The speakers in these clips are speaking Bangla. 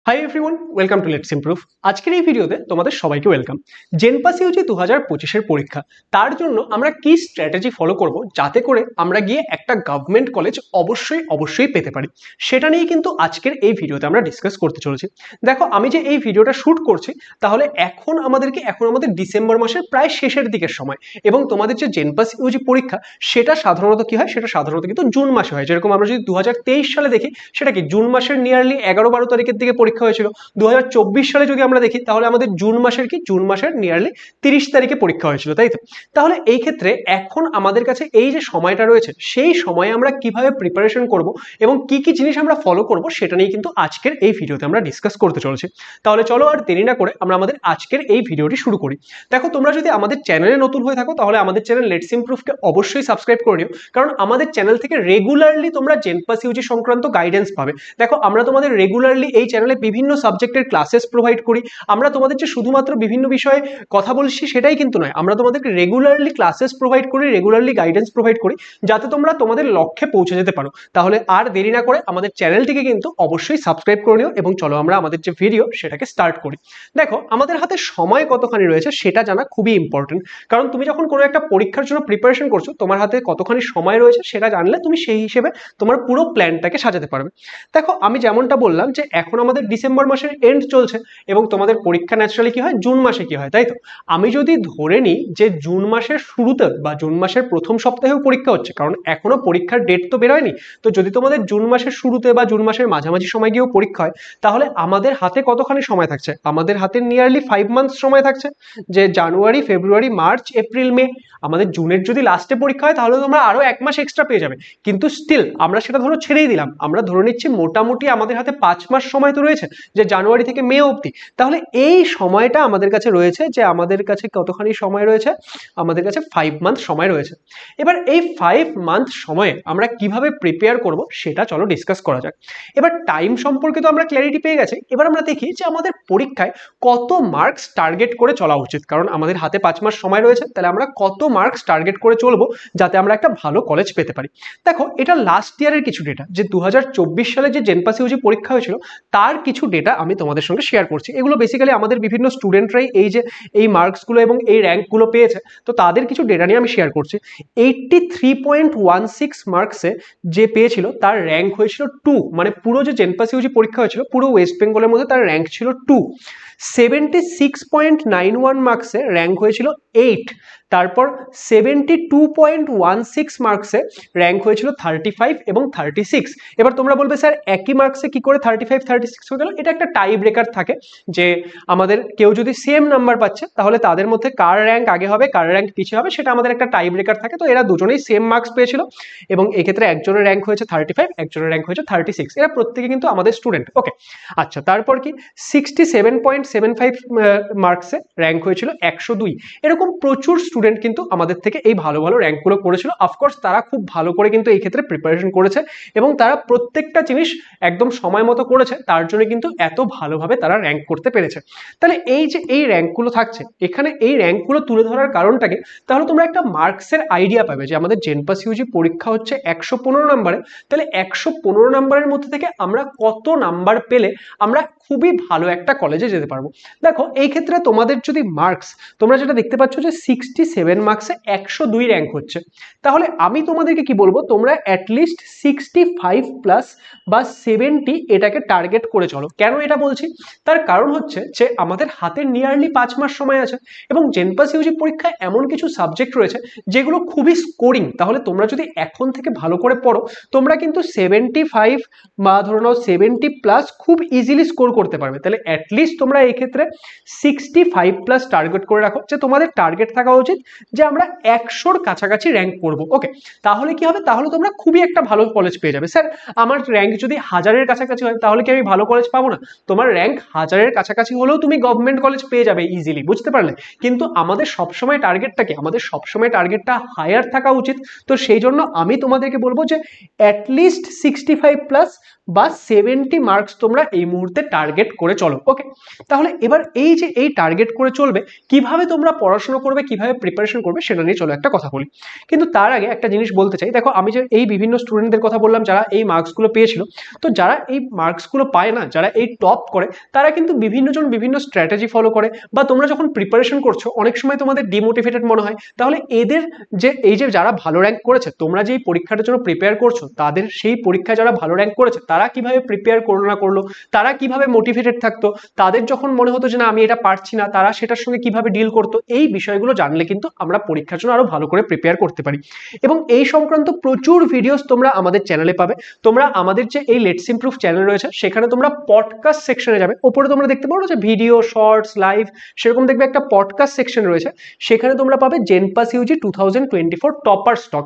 Hi everyone, welcome to let's improve. আজকের এই ভিডিওতে তোমাদের সবাইকে ওয়েলকাম। জেনপাস ইউজি 2025-এর পরীক্ষা, তার জন্য আমরা কি স্ট্র্যাটেজি ফলো করব যাতে করে আমরা গিয়ে একটা গভর্নমেন্ট কলেজ অবশ্যই পেতে পারি, সেটা নিয়ে কিন্তু আজকের এই ভিডিওতে আমরা ডিসকাস করতে চলেছি। দেখো, আমি যে এই ভিডিওটা শুট করছি তাহলে এখন আমাদের ডিসেম্বর মাসের প্রায় শেষের দিকের সময়, এবং তোমাদের যে জেনপাস ইউজি পরীক্ষা সেটা সাধারণত কি হয়, সেটা সাধারণত কিন্তু জুন মাসে হয়। যেরকম আমরা যদি 2023 সালে দেখি, সেটা কি জুন মাসের নিয়ারলি 11-12 তারিখের দিকে পরীক্ষা হয়েছিল। 2024 সালে যদি আমরা দেখি তাহলে আমাদের জুন মাসের নিয়ারলি 30 তারিখে পরীক্ষা হয়েছিল, তাই তো? তাহলে এই ক্ষেত্রে এখন আমাদের কাছে এই যে সময়টা রয়েছে, সেই সময়ে আমরা কিভাবে প্রিপারেশন করব এবং কি কি জিনিস আমরা ফলো করব সেটা নিয়ে কিন্তু আজকের এই ভিডিওতে আমরা ডিসকাস করতে চলেছি। তাহলে চলো আর দেরি না করে আমরা আমাদের আজকের এই ভিডিওটি শুরু করি। দেখো, তোমরা যদি আমাদের চ্যানেলে নতুন হয়ে থাকো তাহলে আমাদের চ্যানেল লেটস ইমপ্রুভকে অবশ্যই সাবস্ক্রাইব করে নিও, কারণ আমাদের চ্যানেল থেকে রেগুলারলি তোমরা জেনপাস ইউজি সংক্রান্ত গাইডেন্স পাবে। দেখো, আমরা তোমাদের রেগুলারলি এই চ্যানেলে বিভিন্ন সাবজেক্টের ক্লাসেস প্রোভাইড করি। আমরা তোমাদের যে শুধুমাত্র বিভিন্ন বিষয়ে কথা বলছি সেটাই কিন্তু নয়, আমরা তোমাদেরকে রেগুলারলি ক্লাসেস প্রোভাইড করি, রেগুলারলি গাইডেন্স প্রোভাইড করি, যাতে তোমরা তোমাদের লক্ষ্যে পৌঁছে যেতে পারো। তাহলে আর দেরি না করে আমাদের চ্যানেলটিকে কিন্তু অবশ্যই সাবস্ক্রাইব করে নিও এবং চলো আমরা আমাদের যে ভিডিও সেটাকে স্টার্ট করি। দেখো, আমাদের হাতে সময় কতখানি রয়েছে সেটা জানা খুবই ইম্পর্টেন্ট, কারণ তুমি যখন কোনো একটা পরীক্ষার জন্য প্রিপারেশন করছো, তোমার হাতে কতখানি সময় রয়েছে সেটা জানলে তুমি সেই হিসেবে তোমার পুরো প্ল্যানটাকে সাজাতে পারবে। দেখো, আমি যেমনটা বললাম যে এখন আমাদের ডিসেম্বর মাসের এন্ড চলছে এবং তোমাদের পরীক্ষা ন্যাচারালি কি হয়, জুন মাসে কি হয়, তাই তো? আমি যদি ধরে নিই যে জুন মাসের শুরুতে বা জুন মাসের প্রথম সপ্তাহেও পরীক্ষা হচ্ছে, কারণ এখনো পরীক্ষার ডেট তো বেরোয়নি, তো যদি তোমাদের জুন মাসের শুরুতে বা জুন মাসের মাঝামাঝি সময় গিয়েও পরীক্ষা হয়, তাহলে আমাদের হাতে কতখানি সময় থাকছে? আমাদের হাতে নিয়ারলি 5 মান্থস সময় থাকছে, যে জানুয়ারি, ফেব্রুয়ারি, মার্চ, এপ্রিল, মে। আমাদের জুনের যদি লাস্টে পরীক্ষা হয় তাহলে তোমরা আরো 1 মাস এক্সট্রা পেয়ে যাবে, কিন্তু স্টিল আমরা সেটা ধরো ছেড়েই দিলাম, আমরা ধরে নিচ্ছি মোটামুটি আমাদের হাতে 5 মাস সময় তো রয়েছে, যে জানুয়ারি থেকে মে অবধি। তাহলে এই সময়টা আমাদের কাছে রয়েছে, যে আমাদের কাছে কতখানি সময় রয়েছে, আমাদের কাছে 5 মান্থ সময় রয়েছে। এবার এই 5 মান্থ সময়ে আমরা কিভাবে প্রিপেয়ার করব সেটা চলো ডিসকাস করা যাক। এবার টাইম সম্পর্কে তো আমরা ক্ল্যারিটি পেয়ে গেছি, এবার আমরা দেখি যে আমাদের পরীক্ষায় কত মার্কস টার্গেট করে চলা উচিত, কারণ আমাদের হাতে 5 মাস সময় রয়েছে, তাহলে আমরা কত মার্কস টার্গেট করে চলবো যাতে আমরা একটা ভালো কলেজ পেতে পারি। দেখো, এটা লাস্ট ইয়ারের কিছু ডেটা, যে 2024 সালে যে জেনপাস ইউজি পরীক্ষা হয়েছিল তার কিছু ডেটা আমি তোমাদের সঙ্গে শেয়ার করছি। এগুলো বেসিক্যালি আমাদের বিভিন্ন স্টুডেন্টরাই এই মার্কসগুলো এবং এই র্যাঙ্কগুলো পেয়েছে, তো তাদের কিছু ডেটা নিয়ে আমি শেয়ার করছি। 83.16 মার্কসে যে পেয়েছিল তার র্যাঙ্ক হয়েছিল 2, মানে পুরো যে জেনপাস ইউজি পরীক্ষা হয়েছিল পুরো ওয়েস্ট বেঙ্গলের মধ্যে তার র্যাঙ্ক ছিল 2। 76.91 মার্কসে র্যাঙ্ক হয়েছিল 8। তারপর 72.16 মার্কসে র্যাঙ্ক হয়েছিল 35 এবং 36। এবার তোমরা বলবে, স্যার একই মার্কসে কি করে 35-36 হয়ে গেল? এটা একটা টাই ব্রেকার থাকে, যে আমাদের কেউ যদি সেম নাম্বার পাচ্ছে তাহলে তাদের মধ্যে কার র্যাঙ্ক আগে হবে কার র্যাঙ্ক পিছিয়ে হবে সেটা আমাদের একটা টাই ব্রেকার থাকে। তো এরা দুজনেই সেম মার্কস পেয়েছিল এবং এক্ষেত্রে একজনের র্যাঙ্ক হয়েছে 35, একজনের র্যাঙ্ক হয়েছে 36। এরা প্রত্যেকে কিন্তু আমাদের স্টুডেন্ট। ওকে, আচ্ছা, তারপর কি 67.75 মার্কসে র্যাঙ্ক হয়েছিল 102। এরকম প্রচুর স্টুডেন্ট কিন্তু আমাদের থেকে এই ভালো ভালো র্যাঙ্কগুলো করেছিল। অফকোর্স তারা খুব ভালো করে কিন্তু এই ক্ষেত্রে প্রিপারেশন করেছে এবং তারা প্রত্যেকটা জিনিস একদম সময় মতো করেছে, তার জন্য কিন্তু এত ভালোভাবে তারা র্যাঙ্ক করতে পেরেছে। তাহলে এই যে এই র্যাঙ্কগুলো থাকছে এখানে, এই র্যাঙ্কগুলো তুলে ধরার কারণটাকে, তাহলে তোমরা একটা মার্কসের আইডিয়া পাবে যে আমাদের জেনপাস ইউজি পরীক্ষা হচ্ছে 115 নম্বরে, তাহলে 115 নম্বরের মধ্যে থেকে আমরা কত নাম্বার পেলে আমরা খুবই ভালো একটা কলেজে যেতে পারবো। দেখো, এই ক্ষেত্রে তোমাদের যদি মার্কস, তোমরা যেটা দেখতে পাচ্ছ যে 67 মার্কসে 102 র্যাঙ্ক হচ্ছে, তাহলে আমি তোমাদেরকে কি বলবো, তোমরা অ্যাটলিস্ট 65 প্লাস বা 70 এটাকে টার্গেট করে চলো। কেন এটা বলছি? তার কারণ হচ্ছে যে আমাদের হাতে নিয়ারলি 5 মাস সময় আছে এবং জেনপাস ইউজি পরীক্ষায় এমন কিছু সাবজেক্ট রয়েছে যেগুলো খুবই স্কোরিং। তাহলে তোমরা যদি এখন থেকে ভালো করে পড়ো, তোমরা কিন্তু 75 বা ধরে নাও 70 প্লাস খুব ইজিলি স্কোর করতে পারবে। তাহলে অ্যাটলিস্ট তোমরা এই ক্ষেত্রে 65 প্লাস টার্গেট করে রাখো, যে তোমাদের টার্গেট থাকা উচিত যে আমরা 100-র কাছাকাছি র্যাঙ্ক করবো। ওকে, তাহলে কি হবে, তাহলে তোমরা খুবই একটা ভালো কলেজ পেয়ে যাবে। স্যার, আমার র্যাঙ্ক যদি 1000-এর কাছাকাছি হয় তাহলে কি আমি ভালো কলেজ পাবো না? তোমার র্যাঙ্ক 1000-এর কাছাকাছি হলেও তুমি গভর্নমেন্ট কলেজ পেয়ে যাবে ইজিলি, বুঝতে পারলে? কিন্তু আমাদের সবসময় টার্গেটটাকে, আমাদের সবসময় টার্গেটটা হায়ার থাকা উচিত। তো সেই জন্য আমি তোমাদেরকে বলবো যে অ্যাটলিস্ট 65 প্লাস বা 70 মার্কস তোমরা এই মুহূর্তে টার্গেট করে চলো। ওকে, তাহলে তাহলে এবার এই যে এই টার্গেট করে চলবে, কিভাবে তোমরা পড়াশোনা করবে, কিভাবে প্রিপারেশন করবে সেটা নিয়ে চলো একটা কথা বলি। কিন্তু তার আগে একটা জিনিস বলতে চাই, দেখো আমি যে এই বিভিন্ন স্টুডেন্টদের কথা বললাম যারা এই মার্কসগুলো পেয়েছিল, তো যারা এই মার্কসগুলো পায় না, যারা এই টপ করে, তারা কিন্তু বিভিন্ন জন বিভিন্ন স্ট্র্যাটেজি ফলো করে, বা তোমরা যখন প্রিপারেশন করছো অনেক সময় তোমাদের ডিমোটিভেটেড মনে হয়। তাহলে এদের যে এই যে যারা ভালো র্যাঙ্ক করেছে, তোমরা যে এই পরীক্ষাটার জন্য প্রিপেয়ার করছো, তাদের সেই পরীক্ষায় যারা ভালো র্যাঙ্ক করেছে তারা কিভাবে প্রিপেয়ার করলো না করলো, তারা কিভাবে মোটিভেটেড থাকতো, তাদের যখন মনে হতো যে না আমি এটা পারছি না, তারা সেটার সঙ্গে কিভাবে ডিল করতো, এই বিষয়গুলো জানলে কিন্তু আমরা পরীক্ষার জন্য আরো ভালো করে প্রিপেয়ার করতে পারি। এবং এই সংক্রান্ত প্রচুর ভিডিওস তোমরা আমাদের চ্যানেলে পাবে। তোমরা আমাদের যে এই লেটস ইমপ্রুভ চ্যানেল রয়েছে সেখানে তোমরা পডকাস্ট সেকশনে যাবে, ওপরে তোমরা দেখতে পারো যে ভিডিও, শর্টস, লাইভ, সেরকম দেখবে একটা পডকাস্ট সেকশন রয়েছে, সেখানে তোমরা পাবে জেনপাস ইউজি 2024 টপার স্টক।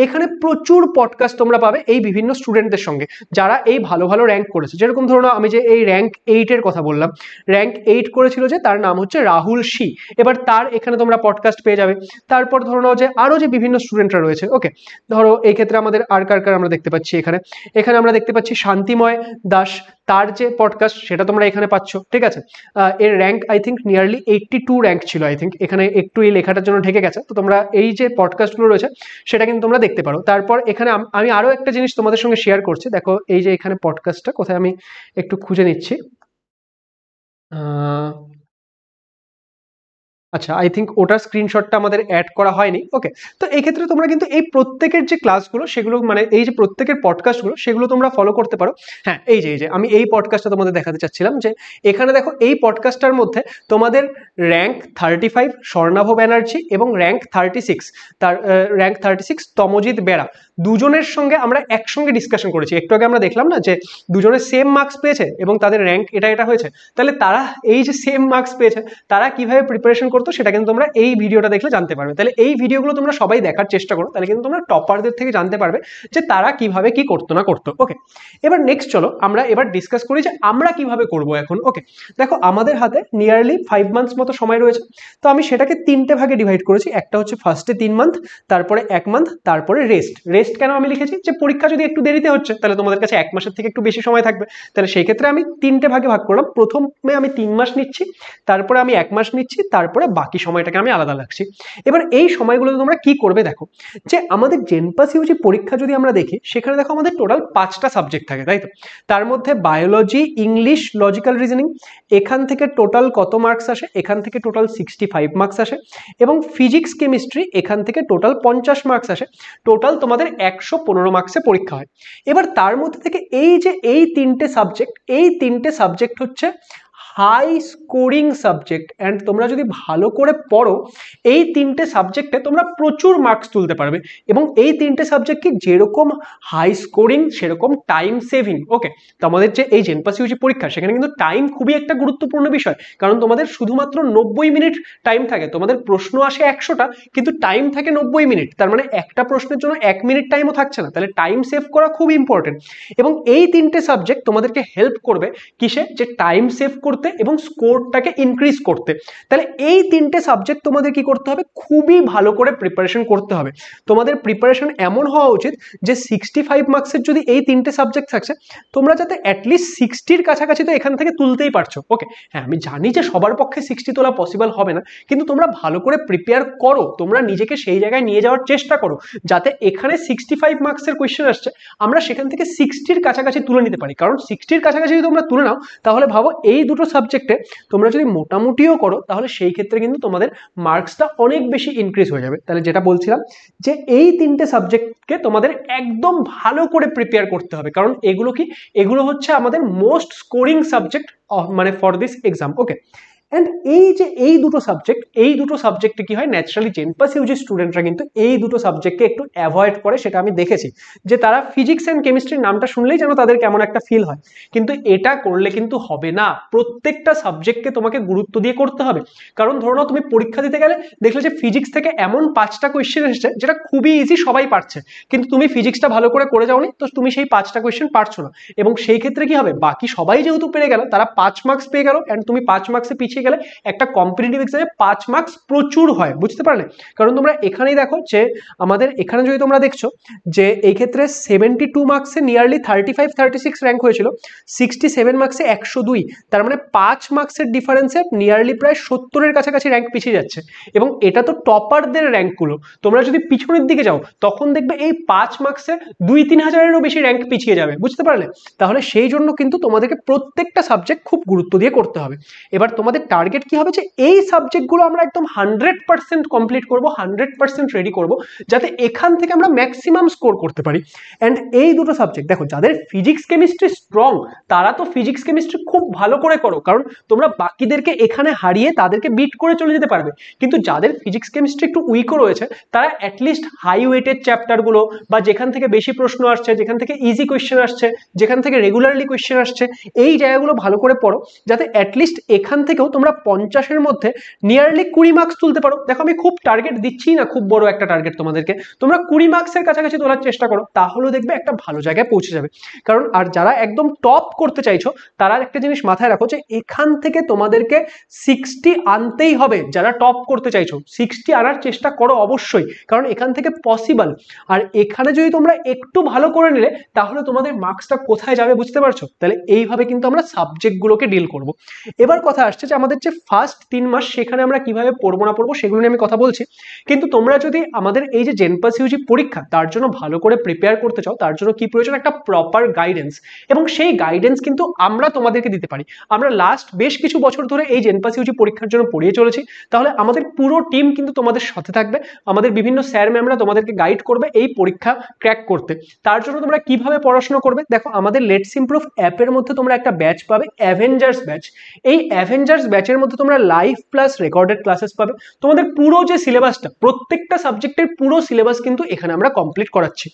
এখানে প্রচুর পডকাস্ট তোমরা পাবে এই বিভিন্ন স্টুডেন্টদের সঙ্গে যারা এই ভালো ভালো র্যাঙ্ক করেছে। যেরকম ধরো আমি যে এই র্যাঙ্ক 8 এর কথা বললাম, র্যাঙ্ক 8 করেছিল যে, তার নাম হচ্ছে রাহুল শি, এবার তার এখানে তোমরা পডকাস্ট পেয়ে যাবে। তারপর ধরো নাও যে আরো যে বিভিন্ন স্টুডেন্টরা রয়েছে, ওকে, ধরো এই ক্ষেত্রে আমাদের আর কার আমরা দেখতে পাচ্ছি, এখানে আমরা দেখতে পাচ্ছি শান্তিময় দাস, তার যে পডকাস্ট সেটা তোমরা এখানে পাচ্ছ, ঠিক আছে। এর rank I think nearly 82 rank ছিল, আই থিঙ্ক এখানে একটু এই লেখাটার জন্য ঢেকে গেছে, তো তোমরা এই যে পডকাস্টগুলো রয়েছে সেটা কিন্তু তোমরা দেখতে পারো। তারপর এখানে আমি আরো একটা জিনিস তোমাদের সঙ্গে শেয়ার করছি, দেখো এই যে এখানে পডকাস্টটা কোথায়, আমি একটু খুঁজে নিচ্ছি। আচ্ছা, আই থিঙ্ক ওটার স্ক্রিনশটটা আমাদের অ্যাড করা হয়নি, ওকে। তো এই ক্ষেত্রে তোমরা কিন্তু এই প্রত্যেকের যে ক্লাসগুলো সেগুলো, মানে এই যে প্রত্যেকের পডকাস্টগুলো সেগুলো তোমরা ফলো করতে পারো। হ্যাঁ, এই যে আমি এই পডকাস্টটা তোমাদের দেখাতে চাচ্ছিলাম, যে এখানে দেখো এই পডকাস্টটার মধ্যে তোমাদের র্যাঙ্ক 35 স্বর্ণাভ ব্যানার্জি এবং র্যাঙ্ক 36, তার র্যাঙ্ক 36 তমজিৎ বেরা, দুজনের সঙ্গে আমরা একসঙ্গে ডিসকাশন করেছি। একটু আগে আমরা দেখলাম না যে দুজনের সেম মার্কস পেয়েছে এবং তাদের র্যাঙ্ক এটা হয়েছে, তাহলে তারা এই যে সেম মার্কস পেয়েছে তারা কিভাবে প্রিপারেশন করতো সেটা কিন্তু তোমরা এই ভিডিওটা দেখলে জানতে পারবে। তাহলে এই ভিডিওগুলো তোমরা সবাই দেখার চেষ্টা করো, তাহলে কিন্তু তোমরা টপারদের থেকে জানতে পারবে যে তারা কিভাবে কি করতো না করতো, ওকে। এবার নেক্সট চলো আমরা এবার ডিসকাস করি যে আমরা কিভাবে করব এখন, ওকে। দেখো আমাদের হাতে নিয়ারলি 5 মান্থস মতো সময় রয়েছে, তো আমি সেটাকে 3টে ভাগে ডিভাইড করেছি। একটা হচ্ছে ফার্স্টে 3 মান্থ, তারপরে 1 মান্থ, তারপরে রেস্ট কেন আমি লিখেছি, যে পরীক্ষা যদি একটু দেরিতে হচ্ছে তাহলে তোমাদের কাছে 1 মাসের থেকে একটু বেশি সময় থাকবে, তাহলে সেই ক্ষেত্রে আমি 3টে ভাগে ভাগ করলাম। প্রথমে আমি 3 মাস নিচ্ছি, তারপরে আমি 1 মাস নিচ্ছি, তারপরে বাকি সময়টাকে আমি আলাদা রাখছি। এবার এই সময়গুলোতে তোমরা কি করবে, দেখো যে আমাদের জেনপাস ইউজি পরীক্ষা যদি আমরা দেখি, সেখানে দেখো আমাদের টোটাল 5টা সাবজেক্ট থাকে, তাই তো। তার মধ্যে বায়োলজি, ইংলিশ, লজিক্যাল রিজনিং, এখান থেকে টোটাল কত মার্কস আসে, এখান থেকে টোটাল 65 মার্কস আসে, এবং ফিজিক্স, কেমিস্ট্রি, এখান থেকে টোটাল 50 মার্কস আসে। টোটাল তোমাদের 115 মার্কসে পরীক্ষা হয়। এবার তার মধ্যে থেকে এই যে এই 3টে সাবজেক্ট হচ্ছে হাই স্কোরিং সাবজেক্ট, অ্যান্ড তোমরা যদি ভালো করে পড়ো এই 3টে সাবজেক্টে তোমরা প্রচুর মার্কস তুলতে পারবে। এবং এই 3টে সাবজেক্ট কি যেরকম হাই স্কোরিং সেরকম টাইম সেভিং, ওকে। তো আমাদের যে এই জেনপাস ইউজি পরীক্ষা সেখানে কিন্তু টাইম খুবই একটা গুরুত্বপূর্ণ বিষয়, কারণ তোমাদের শুধুমাত্র 90 মিনিট টাইম থাকে, তোমাদের প্রশ্ন আসে 100টা কিন্তু টাইম থাকে 90 মিনিট, তার মানে একটা প্রশ্নের জন্য 1 মিনিট টাইমও থাকছে না, তাহলে টাইম সেভ করা খুব ইম্পর্টেন্ট। এবং এই 3টে সাবজেক্ট তোমাদেরকে হেল্প করবে কিসে, যে টাইম সেভ করতে এবং স্কোরটাকে ইনক্রিজ করতে। তাহলে এই 3টে সাবজেক্ট তোমাদের কি করতে হবে, খুবই ভালো করে প্রিপারেশন করতে হবে। তোমাদের প্রিপারেশন এমন হওয়া উচিত যে 65 মার্কসের যদি এই 3টে সাবজেক্ট থাকছে, তোমরা যাতে অ্যাটলিস্ট 60-র কাছাকাছি তো এখান থেকে তুলতেই পারছো, ওকে। হ্যাঁ, আমি জানি যে সবার পক্ষে 60 তোলা পসিবল হবে না, কিন্তু তোমরা ভালো করে প্রিপেয়ার করো, তোমরা নিজেকে সেই জায়গায় নিয়ে যাওয়ার চেষ্টা করো যাতে এখানে 65 মার্কসের কোয়েশ্চেন আসছে আমরা সেখান থেকে 60-র কাছাকাছি তুলে নিতে পারি। কারণ 60-র কাছাকাছি যদি তোমরা তুলে নাও, তাহলে ভাবো এই দুটো সাবজেক্টে তোমরা যদি মোটামুটিও করো, তাহলে সেই ক্ষেত্রে কিন্তু তোমাদের মার্কসটা অনেক বেশি ইনক্রিজ হয়ে যাবে। তাহলে যেটা বলছিলাম যে এই 3টে সাবজেক্টকে তোমাদের একদম ভালো করে প্রিপেয়ার করতে হবে, কারণ এগুলো হচ্ছে আমাদের মোস্ট স্কোরিং সাবজেক্ট মানে for this exam, okay. And এই দুটো সাবজেক্টে কি হয়, ন্যাচারালি জেনপাস ইউজি স্টুডেন্টরা কিন্তু এই দুটো সাবজেক্টকে একটু অ্যাভয়েড করে, সেটা আমি দেখেছি যে তারা ফিজিক্স অ্যান্ড কেমিস্ট্রির নামটা শুনলেই যেন তাদের কেমন একটা ফিল হয়। কিন্তু এটা করলে কিন্তু হবে না, প্রত্যেকটা সাবজেক্টকে তোমাকে গুরুত্ব দিয়ে করতে হবে। কারণ ধরো না তুমি পরীক্ষা দিতে গেলে দেখলে যে ফিজিক্স থেকে এমন 5টা কোয়েশ্চেন এসেছে যেটা খুবই ইজি, সবাই পারছে, কিন্তু তুমি ফিজিক্সটা ভালো করে যাওনি, তো তুমি সেই 5টা কোয়েশ্চেন পারছো না, এবং সেই ক্ষেত্রে কি হবে, বাকি সবাই যেহেতু পেরে গেল তারা 5 মার্কস পেয়ে গেল, অ্যান্ড তুমি 5 মার্কসে পিছিয়ে গেলে একটা কম্পিটিটিভ এক্সামে 5 মার্কস প্রচুর হয়, বুঝতে পারলে? কারণ তোমরা এখানেই দেখো যে আমাদের এখানে যদি তোমরা দেখছো যে এই ক্ষেত্রে 72 মার্কসে নিয়ারলি 35-36 র্যাঙ্ক হয়েছিল, 67 মার্কসে 102, তার মানে 5 মার্কসের ডিফারেন্সে নিয়ারলি প্রায় 70-এর কাছাকাছি র্যাঙ্ক পিছিয়ে যাচ্ছে। এবং এটা তো টপারদের র্যাঙ্কগুলো, তোমরা যদি পিছনের দিকে যাও তখন দেখবে এই 5 মার্কসে 2-3 হাজারেরও বেশি র্যাঙ্ক পিছিয়ে যাবে, বুঝতে পারলে? তাহলে সেই জন্য কিন্তু তোমাদেরকে প্রত্যেকটা সাবজেক্ট খুব গুরুত্ব দিয়ে করতে হবে। এবার তোমাদের টার্গেট কি হবে যে এই সাবজেক্টগুলো আমরা একদম 100% কমপ্লিট করব, 100% রেডি করব, যাতে এখান থেকে আমরা ম্যাক্সিমাম স্কোর করতে পারি। অ্যান্ড এই দুটো সাবজেক্ট দেখো, যাদের ফিজিক্স কেমিস্ট্রি স্ট্রং তারা তো ফিজিক্স কেমিস্ট্রি খুব ভালো করে করো, কারণ তোমরা বাকিদেরকে এখানে হারিয়ে তাদেরকে বিট করে চলে যেতে পারবে। কিন্তু যাদের ফিজিক্স কেমিস্ট্রি একটু উইকও রয়েছে তারা অ্যাটলিস্ট হাই ওয়েটেড চ্যাপ্টারগুলো, বা যেখান থেকে বেশি প্রশ্ন আসছে, যেখান থেকে ইজি কোয়েশ্চেন আসছে, যেখান থেকে রেগুলারলি কোয়েশ্চেন আসছে, এই জায়গাগুলো ভালো করে পড়ো, যাতে অ্যাটলিস্ট এখান থেকেও তোমরা 50-এর মধ্যে নিয়ারলি 20 মার্কস তুলতে পারো। দেখো আমি খুব টার্গেট দিচ্ছি না, খুব বড় একটা টার্গেট তোমাদেরকে, তোমরা 20 মার্কসের কাছাকাছি তোলার চেষ্টা করো, তাহলে দেখবে একটা ভালো জায়গায় পৌঁছে যাবে। কারণ আর যারা একদম টপ করতে চাইছো তারা একটা জিনিস মাথায় রাখো যে এখান থেকে তোমাদেরকে 60 আনতেই হবে। যারা টপ করতে চাইছো 60 আনার চেষ্টা করো অবশ্যই, কারণ এখান থেকে পসিবল। আর এখানে যদি তোমরা একটু ভালো করে নিলে তাহলে তোমাদের মার্কসটা কোথায় যাবে বুঝতে পারছো? তাহলে এইভাবে কিন্তু আমরা সাবজেক্টগুলোকে ডিল করব। এবার কথা আসছে যে আমাদের যে ফার্স্ট 3 মাস সেখানে আমরা কিভাবে পড়বো না পড়বো সেগুলো নিয়ে আমি কথা বলছি। কিন্তু তোমরা যদি আমাদের এই যে জেনপাস ইউজি পরীক্ষা তার জন্য ভালো করে প্রিপেয়ার করতে চাও, তার জন্য কি প্রয়োজন? একটা প্রপার গাইডেন্স। এবং সেই গাইডেন্স কিন্তু আমরা তোমাদেরকে দিতে পারি। আমরা লাস্ট বেশ কিছু বছর ধরে এই জেনপাস ইউজি পরীক্ষার জন্য পড়িয়ে চলেছি, তাহলে আমাদের পুরো টিম কিন্তু তোমাদের সাথে থাকবে, আমাদের বিভিন্ন স্যার ম্যামরা তোমাদেরকে গাইড করবে এই পরীক্ষা ক্র্যাক করতে। তার জন্য তোমরা কিভাবে পড়াশোনা করবে দেখো, আমাদের লেটস ইমপ্রুভ অ্যাপের মধ্যে তোমরা একটা ব্যাচ পাবে, অ্যাভেঞ্জার্স ব্যাচ। এই অ্যাভেঞ্জার্স ব্যাচের মধ্যে তোমরা লাইভ প্লাস রেকর্ডেড ক্লাসেস পাবে। তোমাদের পুরো যে সিলেবাসটা, প্রত্যেকটা সাবজেক্টের পুরো সিলেবাস কিন্তু এখানে আমরা কমপ্লিট করাচ্ছি।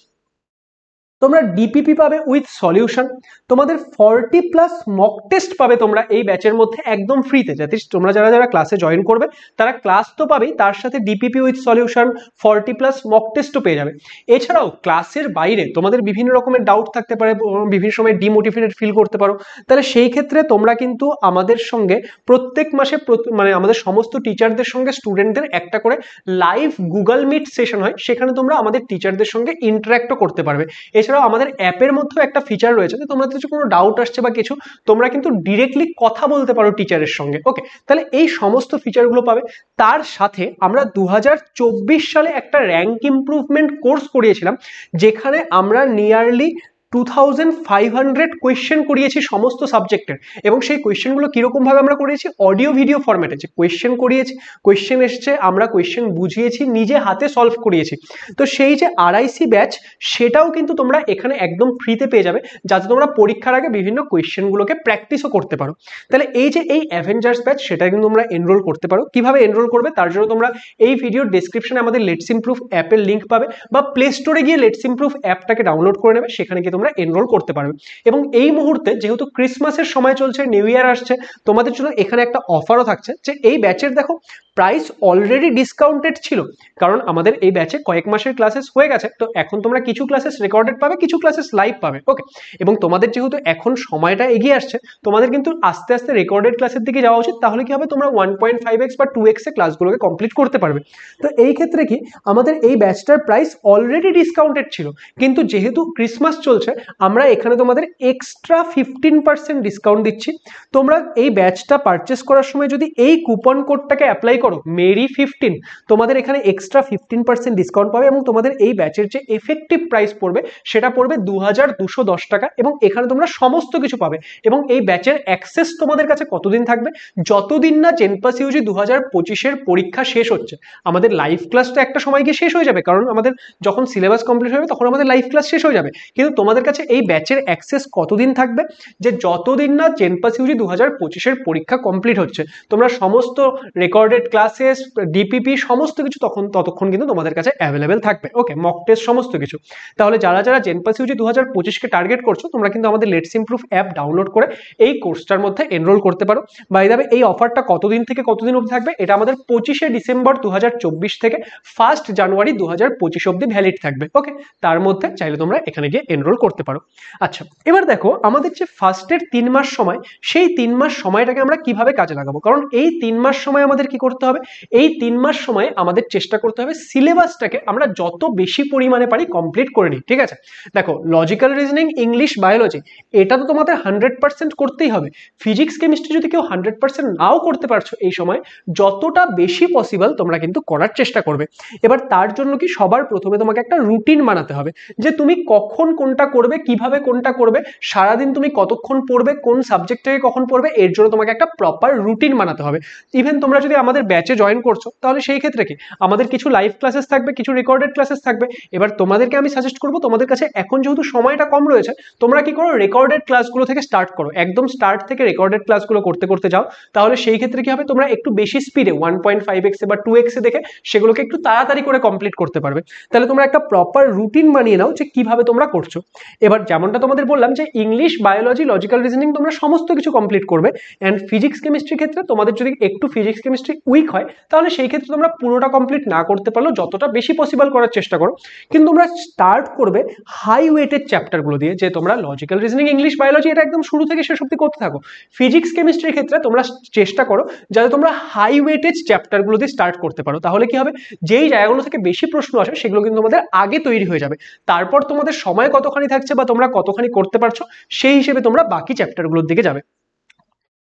তোমরা ডিপিপি পাবে উইথ সলিউশন, তোমাদের 40+ মক টেস্ট পাবে তোমরা এই ব্যাচের মধ্যে একদম ফ্রিতে, যাতে তোমরা যারা যারা ক্লাসে জয়েন করবে তারা ক্লাস তো পাবেই, তার সাথে ডিপিপি উইথ সলিউশন 40+ মক টেস্টও পেয়ে যাবে। এছাড়াও ক্লাসের বাইরে তোমাদের বিভিন্ন রকমের ডাউট থাকতে পারে, বিভিন্ন সময় ডিমোটিভেটেড ফিল করতে পারো, তাহলে সেই ক্ষেত্রে তোমরা কিন্তু আমাদের সঙ্গে প্রত্যেক মাসে মানে আমাদের সমস্ত টিচারদের সঙ্গে স্টুডেন্টদের একটা করে লাইভ গুগল মিট সেশন হয়, সেখানে তোমরা আমাদের টিচারদের সঙ্গে ইন্টারাক্টও করতে পারবে। এছাড়াও আমাদের অ্যাপের মধ্যেও একটা ফিচার রয়েছে যে তোমরা যদি কোনো ডাউট আসছে বা কিছু, তোমরা কিন্তু ডিরেক্টলি কথা বলতে পারো টিচারের সঙ্গে। ওকে, তাহলে এই সমস্ত ফিচারগুলো পাবে। তার সাথে আমরা 2024 সালে একটা র্যাঙ্ক ইমপ্রুভমেন্ট কোর্স করিয়েছিলাম, যেখানে আমরা নিয়ারলি 2500 কোয়েশ্চেন করিয়েছি সমস্ত সাবজেক্টের। এবং সেই কোয়েশ্চেনগুলো কিরকম ভাবে আমরা করিয়েছি? অডিও ভিডিও ফরম্যাটে যে কোয়েশ্চেন করিয়েছি, কোয়েশ্চেন এসছে, আমরা কোয়েশ্চেন বুঝিয়েছি, নিজে হাতে সলভ করিয়েছি। তো সেই যে আরআইসি ব্যাচ, সেটাও কিন্তু তোমরা এখানে একদম ফ্রিতে পেয়ে যাবে, যাতে তোমরা পরীক্ষার আগে বিভিন্ন কোয়েশ্চেনগুলোকে প্র্যাকটিসও করতে পারো। তাহলে এই যে এই অ্যাভেঞ্জার্স ব্যাচ, সেটা কিন্তু তোমরা এনরোল করতে পারো। কিভাবে এনরোল করবে তার জন্য তোমরা এই ভিডিওর ডেসক্রিপশনে আমাদের লেটস ইমপ্রুভ অ্যাপের লিঙ্ক পাবে, বা প্লে স্টোরে গিয়ে লেটস ইমপ্রুভ অ্যাপটাকে ডাউনলোড করে নেবে, সেখানে গিয়ে তোমরা এনরোল করতে পারবে। এবং এই মুহূর্তে যেহেতু ক্রিসমাসের সময় চলছে, নিউ ইয়ার আসছে, তোমাদের জন্য এখানে একটা অফারও থাকছে যে এই ব্যাচের দেখো প্রাইস অলরেডি ডিসকাউন্টেড ছিল, কারণ আমাদের এই ব্যাচে কয়েক মাসের ক্লাসেস হয়ে গেছে। তো এখন তোমরা কিছু ক্লাসেস রেকর্ডেড পাবে, কিছু ক্লাসেস লাইভ পাবে। ওকে, এবং তোমাদের যেহেতু এখন সময়টা এগিয়ে আসছে, তোমাদের কিন্তু আস্তে আস্তে রেকর্ডেড ক্লাসের দিকে যাওয়া উচিত। তাহলে কি হবে, তোমরা 1.5x বা 2x এ ক্লাসগুলোকে কমপ্লিট করতে পারবে। তো এই ক্ষেত্রে কি, আমাদের এই ব্যাচটার প্রাইস অলরেডি ডিসকাউন্টেড ছিল, কিন্তু যেহেতু ক্রিসমাস চলছে আমরা এখানে তোমাদের এক্সট্রা 15% ডিসকাউন্ট দিচ্ছি। তোমরা এই ব্যাচটা পারচেস করার সময় যদি এই কুপন কোডটাকে অ্যাপ্লাই করো, মেরি15, তোমাদের এখানে এক্সট্রা 15% ডিসকাউন্ট পাবে। এবং তোমাদের এই ব্যাচের যে এফেক্টিভ প্রাইস পড়বে সেটা পড়বে 2210 টাকা, এবং এখানে তোমরা সমস্ত কিছু পাবে। এবং এই ব্যাচের অ্যাক্সেস তোমাদের কাছে কতদিন থাকবে? যতদিন না জেনপাস ইউজি 2025-এর পরীক্ষা শেষ হচ্ছে। আমাদের লাইভ ক্লাসটা একটা সময় গিয়ে শেষ হয়ে যাবে, কারণ আমাদের যখন সিলেবাস কমপ্লিট হবে তখন আমাদের লাইভ ক্লাস শেষ হয়ে যাবে। কিন্তু তোমাদের কাছে এই ব্যাচের অ্যাক্সেস কতদিন থাকবে? যে যতদিন না জেনপাস ইউজি 2025-এর পরীক্ষা কমপ্লিট হচ্ছে, তোমরা সমস্ত রেকর্ডেড ক্লাসেস, ডিপিপি, সমস্ত কিছু ততক্ষণ কিন্তু তোমাদের কাছে অ্যাভেলেবেল থাকবে। ওকে, মক টেস্ট সমস্ত কিছু। তাহলে যারা যারা জেনপাস ইউজি 2025-কে টার্গেট করছো, তোমরা কিন্তু আমাদের লেটস ইমপ্রুভ অ্যাপ ডাউনলোড করে এই কোর্সটার মধ্যে এনরোল করতে পারো। বাই দ্য ওয়ে, এই অফারটা কতদিন থেকে কতদিন অবধি থাকবে? এটা আমাদের 25শে ডিসেম্বর 2024 থেকে 1 জানুয়ারি 2025 অবধি ভ্যালিড থাকবে। ওকে, তার মধ্যে চাইলে তোমরা এখানে গিয়ে এনরোল করতে করতে পারো। আচ্ছা, এবার দেখো আমাদের যে ফার্স্টের 3 মাস সময়, সেই 3 মাস সময়টাকে আমরা কিভাবে কাজে লাগাবো, কারণ এই 3 মাস সময় আমাদের কি করতে হবে, এই 3 মাস সময় আমাদের চেষ্টা করতে হবে সিলেবাসটাকে আমরা যত বেশি পরিমাণে পারি কমপ্লিট করে নিই, ঠিক আছে। দেখো লজিক্যাল রিজনিং, ইংলিশ, বায়োলজি এটা তো তোমাদের 100% করতেই হবে। ফিজিক্স কেমিস্ট্রি যদি কেউ 100% নাও করতে পারছো এই সময়, যতটা বেশি পসিবল তোমরা কিন্তু করার চেষ্টা করবে। এবার তার জন্য কি সবার প্রথমে তোমাকে একটা রুটিন বানাতে হবে, যে তুমি কখন কোনটা করবে, কিভাবে কোনটা করবে, সারাদিন তুমি কতক্ষণ পড়বে, কোন সাবজেক্ট থেকে কখন পড়বে, এর জন্য তোমাকে একটা প্রপার রুটিন বানাতে হবে। ইভেন তোমরা যদি আমাদের ব্যাচে জয়েন করছো তাহলে সেই ক্ষেত্রে কি আমাদের কিছু লাইভ ক্লাসেস থাকবে, কিছু রেকর্ডেড ক্লাসেস থাকবে। এবার তোমাদেরকে আমি সাজেস্ট করবো, তোমাদের কাছে এখন যেহেতু সময়টা কম রয়েছে, তোমরা কি করো রেকর্ডেড ক্লাসগুলো থেকে স্টার্ট করো, একদম স্টার্ট থেকে রেকর্ডেড ক্লাসগুলো করতে করতে যাও। তাহলে সেই ক্ষেত্রে কি হবে, তোমরা একটু বেশি স্পিডে 1.5x বা 2x এ দেখে সেগুলোকে একটু তাড়াতাড়ি করে কমপ্লিট করতে পারবে। তাহলে তোমরা একটা প্রপার রুটিন বানিয়ে নাও যে কিভাবে তোমরা করছো। এবার যেমনটা তোমাদের বললাম যে ইংলিশ, বায়োলজি, লজিক্যাল রিজনিং তোমরা সমস্ত কিছু কমপ্লিট করবে। অ্যান্ড ফিজিক্স কেমিস্ট্রির ক্ষেত্রে তোমাদের যদি একটু ফিজিক্স কেমিস্ট্রি উইক হয়, তাহলে সেই ক্ষেত্রে তোমরা পুরোটা কমপ্লিট না করতে পারলেও যতটা বেশি পসিবল করার চেষ্টা করো। কিন্তু তোমরা স্টার্ট করবে হাই ওয়েটেড চ্যাপ্টারগুলো দিয়ে, যে তোমরা লজিক্যাল রিজনিং, ইংলিশ, বায়োলজি এটা একদম শুরু থেকে শেষ অবধি করতে থাকো। ফিজিক্স কেমিস্ট্রির ক্ষেত্রে তোমরা চেষ্টা করো যাতে তোমরা হাই ওয়েটেজ চ্যাপ্টারগুলো দিয়ে স্টার্ট করতে পারো। তাহলে কি হবে, যেই জায়গাগুলো থেকে বেশি প্রশ্ন আসে সেগুলো কিন্তু তোমাদের আগে তৈরি হয়ে যাবে। তারপর তোমাদের সময় কতখানি থাকছে বা তোমরা কতখানি করতে পারছো, সেই হিসেবে তোমরা বাকি চ্যাপ্টারগুলোর দিকে যাবে।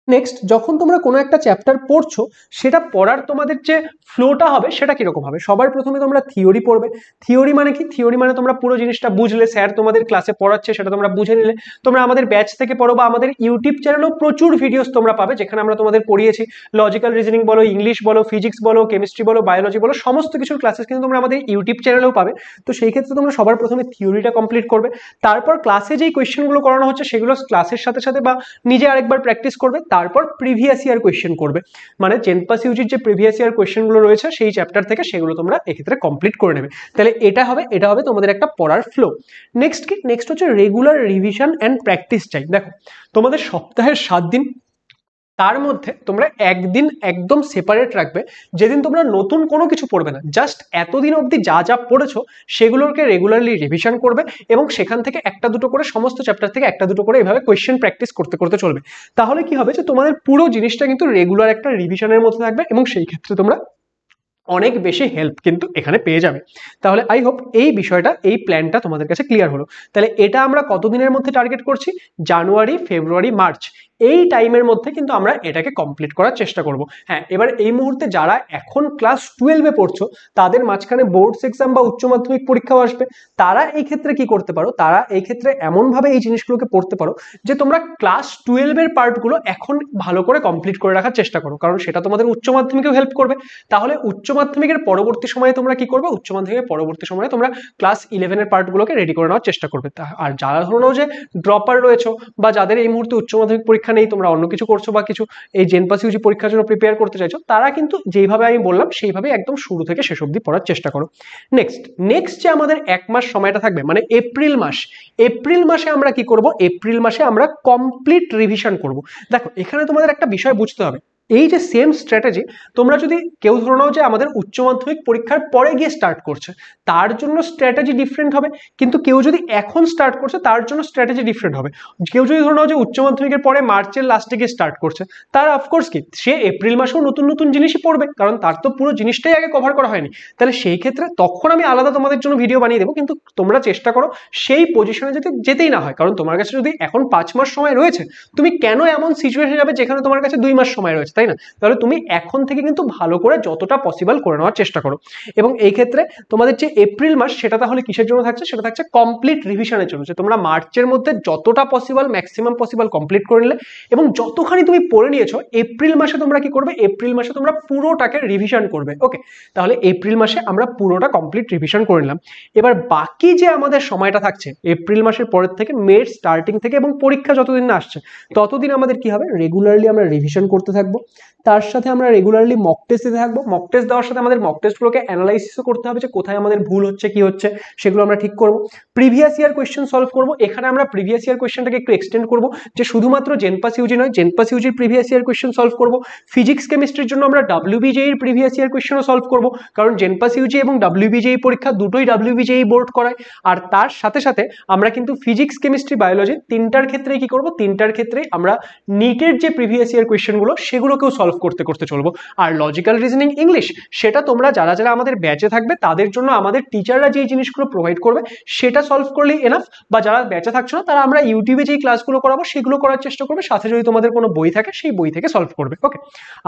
নেক্সট, যখন তোমরা কোনো একটা চ্যাপ্টার পড়ছো, সেটা পড়ার তোমাদের যে ফ্লোটা হবে সেটা কিরকম হবে। সবার প্রথমে তোমরা থিওরি পড়বে। থিওরি মানে কি, থিওরি মানে তোমরা পুরো জিনিসটা বুঝলে, স্যার তোমাদের ক্লাসে পড়াচ্ছে সেটা তোমরা বুঝে নিলে। তোমরা আমাদের ব্যাচ থেকে পড়ো বা আমাদের ইউটিউব চ্যানেলেও প্রচুর ভিডিওস তোমরা পাবে, যেখানে আমরা তোমাদের পড়িয়েছি লজিক্যাল রিজনিং বলো, ইংলিশ বলো, ফিজিক্স বলো, কেমিস্ট্রি বলো, বায়োলজি বলো, সমস্ত কিছুর ক্লাসেস কিন্তু তোমরা আমাদের ইউটিউব চ্যানেলেও পাবে। তো সেই ক্ষেত্রে তোমরা সবার প্রথমে থিওরিটা কমপ্লিট করবে। তারপর ক্লাসে যেই কোয়েশ্চেনগুলো করানো হচ্ছে সেগুলো ক্লাসের সাথে সাথে বা নিজে আরেকবার প্র্যাকটিস করবে। তারপর প্রিভিয়াস ইয়ার কোয়েশ্চেন করবে, মানে জেনপাস ইউজির যে প্রিভিয়াস ইয়ার কোয়েশ্চেনগুলো রয়েছে সেই চ্যাপ্টার থেকে সেগুলো তোমরা এক্ষেত্রে কমপ্লিট করে নেবে। তাহলে এটা হবে তোমাদের একটা পড়ার ফ্লো। নেক্সট কি, নেক্সট হচ্ছে রেগুলার রিভিশন অ্যান্ড প্র্যাকটিস চাই। দেখো তোমাদের সপ্তাহের 7 দিন, তার মধ্যে তোমরা একদিন একদম সেপারেট রাখবে, যেদিন তোমরা নতুন কোনো কিছু পড়বে না, জাস্ট এতদিন অবধি যা যা পড়েছো সেগুলোকে রেগুলারলি রিভিশন করবে এবং সেখান থেকে একটা দুটো করে, সমস্ত চ্যাপ্টার থেকে একটা দুটো করে এভাবে কোয়েশ্চেন প্র্যাকটিস করতে করতে চলবে। তাহলে কি হবে যে তোমাদের পুরো জিনিসটা কিন্তু রেগুলার একটা রিভিশনের মধ্যে থাকবে এবং সেই ক্ষেত্রে তোমরা অনেক বেশি হেল্প কিন্তু এখানে পেয়ে যাবে। তাহলে আই হোপ এই বিষয়টা, এই প্ল্যানটা তোমাদের কাছে ক্লিয়ার হলো। তাহলে এটা আমরা কতদিনের মধ্যে টার্গেট করছি, জানুয়ারি, ফেব্রুয়ারি, মার্চ, এই টাইমের মধ্যে কিন্তু আমরা এটাকে কমপ্লিট করার চেষ্টা করব। হ্যাঁ, এবার এই মুহূর্তে যারা এখন ক্লাস 12-এ পড়ছো, তাদের মাঝখানে বোর্ডস এক্সাম বা উচ্চ মাধ্যমিক পরীক্ষাও আসবে, তারা এই ক্ষেত্রে কি করতে পারো, তারা এই ক্ষেত্রে এমনভাবে এই জিনিসগুলোকে পড়তে পারো যে তোমরা ক্লাস 12-এর পার্টগুলো এখন ভালো করে কমপ্লিট করে রাখার চেষ্টা করো, কারণ সেটা তোমাদের উচ্চ মাধ্যমিকেও হেল্প করবে। তাহলে উচ্চ মাধ্যমিকের পরবর্তী সময়ে তোমরা কি করবে, উচ্চ মাধ্যমিকের পরবর্তী সময়ে তোমরা ক্লাস 11-এর পার্টগুলোকে রেডি করে নেওয়ার চেষ্টা করবে। আর যারা ধরো যে ড্রপার রয়েছে বা যাদের এই মুহূর্তে উচ্চ মাধ্যমিক পরীক্ষা নেই, তোমরা অন্য কিছু করছো বা কিছু এই জেনপাস ইউজি পরীক্ষার জন্য প্রিপেয়ার করতে চাইছো, তারা কিন্তু যেভাবে আমি বললাম সেইভাবে একদম শুরু থেকে শেষ অবধি পড়ার চেষ্টা করো। নেক্সট যে আমাদের 1 মাস সময়টা থাকবে, মানে এপ্রিল মাস, এপ্রিল মাসে আমরা কি করব, এপ্রিল মাসে আমরা কমপ্লিট রিভিশন করব। দেখো এখানে তোমাদের একটা বিষয় বুঝতে হবে, এই যে সেম স্ট্র্যাটেজি তোমরা যদি কেউ ধরে নাও যে আমাদের উচ্চ মাধ্যমিক পরীক্ষার পরে গিয়ে স্টার্ট করছে, তার জন্য স্ট্র্যাটেজি ডিফারেন্ট হবে। কিন্তু কেউ যদি এখন স্টার্ট করছে তার জন্য স্ট্র্যাটেজি ডিফারেন্ট হবে। কেউ যদি ধরে নাও যে উচ্চ মাধ্যমিকের পরে মার্চের লাস্টে গিয়ে স্টার্ট করছে, তার অফকোর্স কি সে এপ্রিল মাসেও নতুন নতুন জিনিসই পড়বে, কারণ তার তো পুরো জিনিসটাই আগে কভার করা হয়নি। তাহলে সেই ক্ষেত্রে তখন আমি আলাদা তোমাদের জন্য ভিডিও বানিয়ে দেবো, কিন্তু তোমরা চেষ্টা করো সেই পজিশনে যেতেই না হয়, কারণ তোমার কাছে যদি এখন 5 মাস সময় রয়েছে, তুমি কেন এমন সিচুয়েশন যাবে যেখানে তোমার কাছে 2 মাস সময় রয়েছে, তাই না? তাহলে তুমি এখন থেকে কিন্তু ভালো করে যতটা পসিবল করে নেওয়ার চেষ্টা করো। এবং এই ক্ষেত্রে তোমাদের যে এপ্রিল মাস, সেটা তাহলে কিসের জন্য থাকছে, সেটা থাকছে কমপ্লিট রিভিশনের জন্য, যে তোমরা মার্চের মধ্যে যতটা পসিবল ম্যাক্সিমাম পসিবল কমপ্লিট করে নিলে এবং যতখানি তুমি পড়ে নিয়েছো এপ্রিল মাসে তোমরা কি করবে, এপ্রিল মাসে তোমরা পুরোটাকে রিভিশন করবে। ওকে, তাহলে এপ্রিল মাসে আমরা পুরোটা কমপ্লিট রিভিশন করে নিলাম। এবার বাকি যে আমাদের সময়টা থাকছে এপ্রিল মাসের পরের থেকে, মের স্টার্টিং থেকে এবং পরীক্ষা যতদিন না আসছে ততদিন আমাদের কি হবে, রেগুলারলি আমরা রিভিশন করতে থাকবো। তার সাথে আমরা রেগুলারলি মক টেস্ট দিতে থাকবো। মক টেস্ট দেওয়ার সাথে আমাদের মক টেস্টগুলোকে অ্যানালাইসিসও করতে হবে যে কোথায় আমাদের ভুল হচ্ছে, কি হচ্ছে, সেগুলো আমরা ঠিক করবো। প্রিভিয়াস ইয়ার কোয়েশ্চেন সলভ করবো। এখানে আমরা প্রিভিয়াস ইয়ার কোয়েশ্চেনটাকে একটু এক্সটেন্ড করবো, যে শুধুমাত্র জেনপাস ইউজি নয়, জেনপাস ইউজির প্রিভিয়াস ইয়ার কোয়েশ্চেন সলভ করবো। ফিজিক্স কেমিস্ট্রির জন্য আমরা WBJEর প্রিভিয়াস ইয়ার কোয়েশ্চেনও সলভ করবো, কারণ জেনপাস ইউজি এবং WBJEE পরীক্ষা দুটোই WBJEE বোর্ড করায়। আর তার সাথে সাথে আমরা কিন্তু ফিজিক্স কেমিস্ট্রি বায়োলজি তিনটার ক্ষেত্রেই কি করবো, তিনটার ক্ষেত্রেই আমরা নিটের যে প্রিভিয়াস ইয়ার কোয়েশ্চেনগুলো সেগুলোকেও সলভ করতে করতে চলবো। আর লজিক্যাল রিজনিং ইংলিশ, সেটা তোমরা যারা যারা আমাদের ব্যাচে থাকবে তাদের জন্য আমাদের টিচাররা যে জিনিসগুলো প্রোভাইড করবে সেটা সলভ করলেই এনাফ। বা যারা ব্যাচে থাকছো না তারা আমরা ইউটিউবে যেই ক্লাসগুলো করাবো সেগুলো করার চেষ্টা করবে, সাথে যদি তোমাদের কোনো বই থাকে সেই বই থেকে সলভ করবে। ওকে,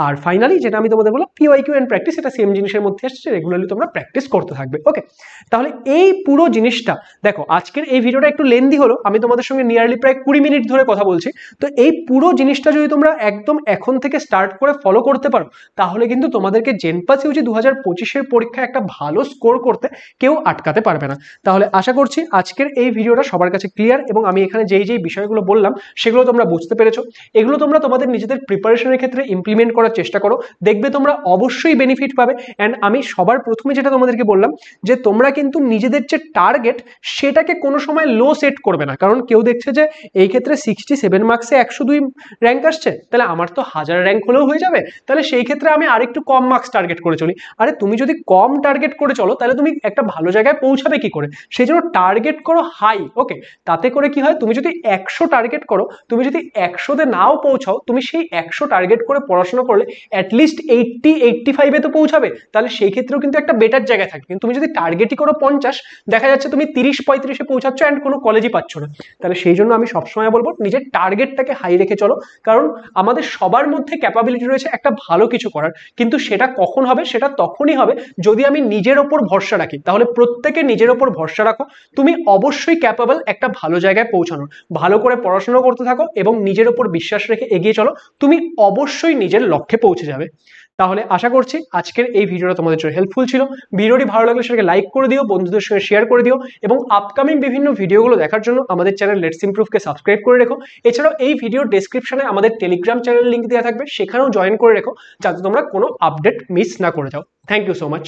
আর ফাইনালি যেটা আমি তোমাদের বললাম PYQ এন্ড প্র্যাকটিস, এটা সেম জিনিসের মধ্যে আসছে, রেগুলারলি তোমরা প্র্যাকটিস করতে থাকবে। ওকে, তাহলে এই পুরো জিনিসটা দেখো, আজকের এই ভিডিওটা একটু লেন্দি হলো, আমি তোমাদের সঙ্গে নিয়ারলি প্রায় 20 মিনিট ধরে কথা বলছি। তো এই পুরো জিনিসটা যদি তোমরা একদম এখন থেকে স্টার্ট করে ফলো করতে পারো, তাহলে কিন্তু তোমাদেরকে জেনপাস ইউজি 2025-এর পরীক্ষায় একটা ভালো স্কোর করতে কেউ আটকাতে পারবে না। তাহলে আশা করছি আজকের এই ভিডিওটা সবার কাছে ক্লিয়ার, এবং আমি এখানে যেই যেই বিষয়গুলো বললাম সেগুলো তোমরা বুঝতে পেরেছো। এগুলো তোমরা তোমাদের নিজেদের প্রিপারেশনের ক্ষেত্রে ইমপ্লিমেন্ট করার চেষ্টা করো, দেখবে তোমরা অবশ্যই বেনিফিট পাবে। অ্যান্ড আমি সবার প্রথমে যেটা তোমাদেরকে বললাম, যে তোমরা কিন্তু নিজেদের যে টার্গেট সেটাকে কোনো সময় লো সেট করবে না। কারণ কেউ দেখছে যে এই ক্ষেত্রে 67 মার্কসে 102 র্যাঙ্ক আসছে, তাহলে আমার তো 1000 র্যাঙ্ক হলেও হয়ে যাবে, তাহলে সেই ক্ষেত্রে আমি আরেকটু কম মার্কস টার্গেট করে চলি। আরে তুমি যদি কম টার্গেট করে চলো তাহলে তুমি একটা ভালো জায়গায় পৌঁছাবে কি করে? সেই জন্য টার্গেট করো হাই। ওকে, তাতে করে কি হয়, তুমি যদি 100 টার্গেট করো, তুমি যদি 100-তে নাও পৌঁছাও, তুমি সেই 100 টার্গেট করে পড়াশোনা করলে অ্যাটলিস্ট 80-85-এ তো পৌঁছাবে, তাহলে সেই ক্ষেত্রেও কিন্তু একটা বেটার জায়গায় থাকবে। কিন্তু তুমি যদি টার্গেটই করো 50, দেখা যাচ্ছে তুমি 30-35-এ পৌঁছাচ্ছ অ্যান্ড কোনো কলেজই পাচ্ছ না। তাহলে সেই জন্য আমি সবসময় বলবো নিজের টার্গেটটাকে হাই রেখে চলো, কারণ আমাদের সবার মধ্যে ক্যাপাবিলিটি রয়েছে একটা ভালো কিছু করার, কিন্তু সেটা কখন হবে, সেটা তখনই হবে যদি আমি নিজের ওপর ভরসা রাখি। তাহলে প্রত্যেকে নিজের ওপর ভরসা রাখো, তুমি অবশ্যই ক্যাপাবল একটা ভালো জায়গায় পৌঁছানোর। ভালো করে পড়াশোনা করতে থাকো এবং নিজের ওপর বিশ্বাস রেখে এগিয়ে চলো, তুমি অবশ্যই নিজের লক্ষ্যে পৌঁছে যাবে। তাহলে আশা করছি আজকের এই ভিডিওটা তোমাদের জন্য হেল্পফুল ছিল। ভিডিওটি ভালো লাগলে সেটাকে লাইক করে দিও, বন্ধুদের সঙ্গে শেয়ার করে দিও, এবং আপকামিং বিভিন্ন ভিডিওগুলো দেখার জন্য আমাদের চ্যানেল লেটস ইমপ্রুভকে সাবস্ক্রাইব করে রেখো। এছাড়াও এই ভিডিওর ডেসক্রিপশনে আমাদের টেলিগ্রাম চ্যানেল লিঙ্ক দেওয়া থাকবে, সেখানেও জয়েন করে রেখো, যাতে তোমরা কোনো আপডেট মিস না করে যাও। Thank you so much.